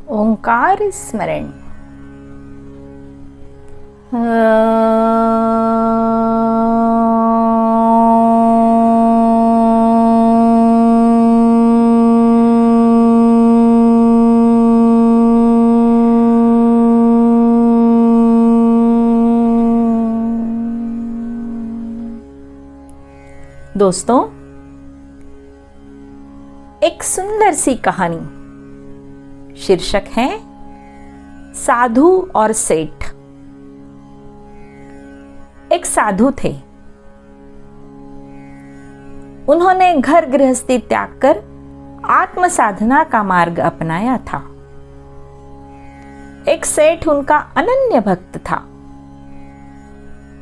ओंकार स्मरण। दोस्तों, एक सुंदर सी कहानी, शीर्षक है साधु और सेठ। एक साधु थे। उन्होंने घर गृहस्थी त्याग कर आत्म साधना का मार्ग अपनाया था। एक सेठ उनका अनन्य भक्त था।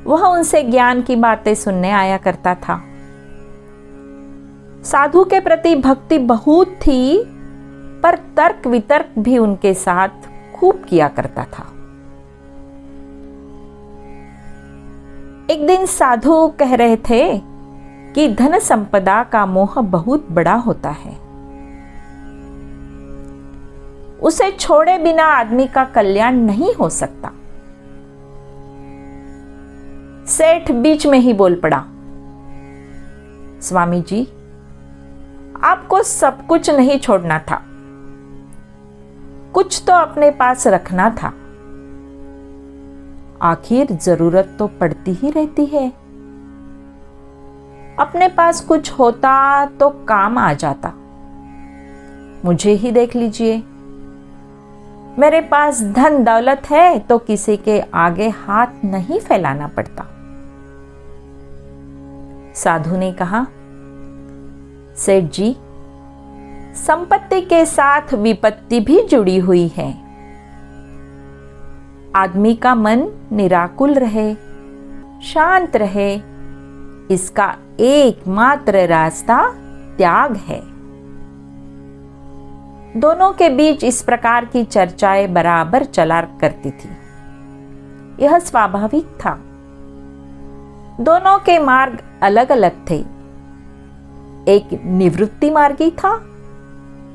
वह उनसे ज्ञान की बातें सुनने आया करता था। साधु के प्रति भक्ति बहुत थी, पर तर्क वितर्क भी उनके साथ खूब किया करता था। एक दिन साधु कह रहे थे कि धन संपदा का मोह बहुत बड़ा होता है। उसे छोड़े बिना आदमी का कल्याण नहीं हो सकता। सेठ बीच में ही बोल पड़ा, स्वामी जी, आपको सब कुछ नहीं छोड़ना था, कुछ तो अपने पास रखना था। आखिर जरूरत तो पड़ती ही रहती है। अपने पास कुछ होता तो काम आ जाता। मुझे ही देख लीजिए, मेरे पास धन दौलत है तो किसी के आगे हाथ नहीं फैलाना पड़ता। साधु ने कहा, सेठ जी, संपत्ति के साथ विपत्ति भी जुड़ी हुई है। आदमी का मन निराकुल रहे, शांत रहे, इसका एकमात्र रास्ता त्याग है। दोनों के बीच इस प्रकार की चर्चाएं बराबर चला करती थी। यह स्वाभाविक था। दोनों के मार्ग अलग अलग थे। एक निवृत्ति मार्गी था,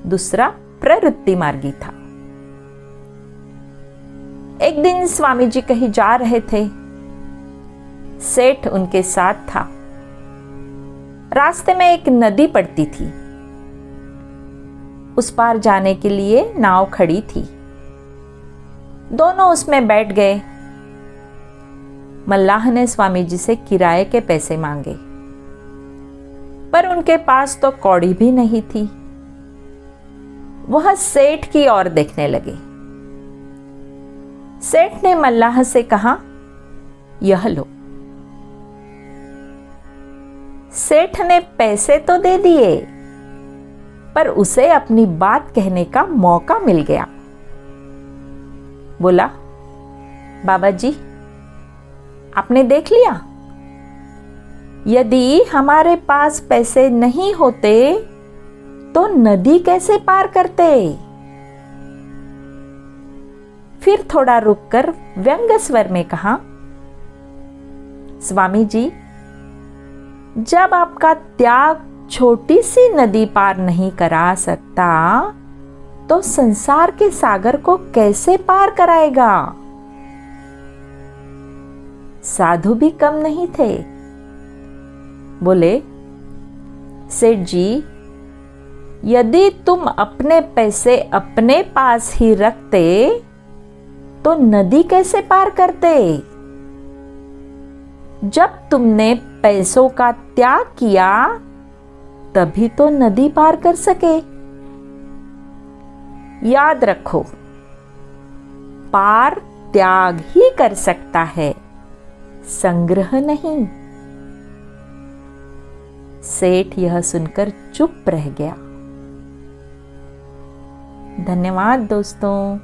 दूसरा प्रवृत्ति मार्गी था। एक दिन स्वामी जी कहीं जा रहे थे। सेठ उनके साथ था। रास्ते में एक नदी पड़ती थी। उस पार जाने के लिए नाव खड़ी थी। दोनों उसमें बैठ गए। मल्लाह ने स्वामी जी से किराए के पैसे मांगे, पर उनके पास तो कौड़ी भी नहीं थी। वह सेठ की ओर देखने लगे। सेठ ने मल्लाह से कहा, यह लो। सेठ ने पैसे तो दे दिए, पर उसे अपनी बात कहने का मौका मिल गया। बोला, बाबा जी, आपने देख लिया, यदि हमारे पास पैसे नहीं होते तो नदी कैसे पार करते? फिर थोड़ा रुककर व्यंग्य स्वर में कहा, स्वामी जी, जब आपका त्याग छोटी सी नदी पार नहीं करा सकता, तो संसार के सागर को कैसे पार कराएगा? साधु भी कम नहीं थे। बोले, सेठ जी, यदि तुम अपने पैसे अपने पास ही रखते तो नदी कैसे पार करते? जब तुमने पैसों का त्याग किया तभी तो नदी पार कर सके। याद रखो, पार त्याग ही कर सकता है, संग्रह नहीं। सेठ यह सुनकर चुप रह गया। धन्यवाद दोस्तों।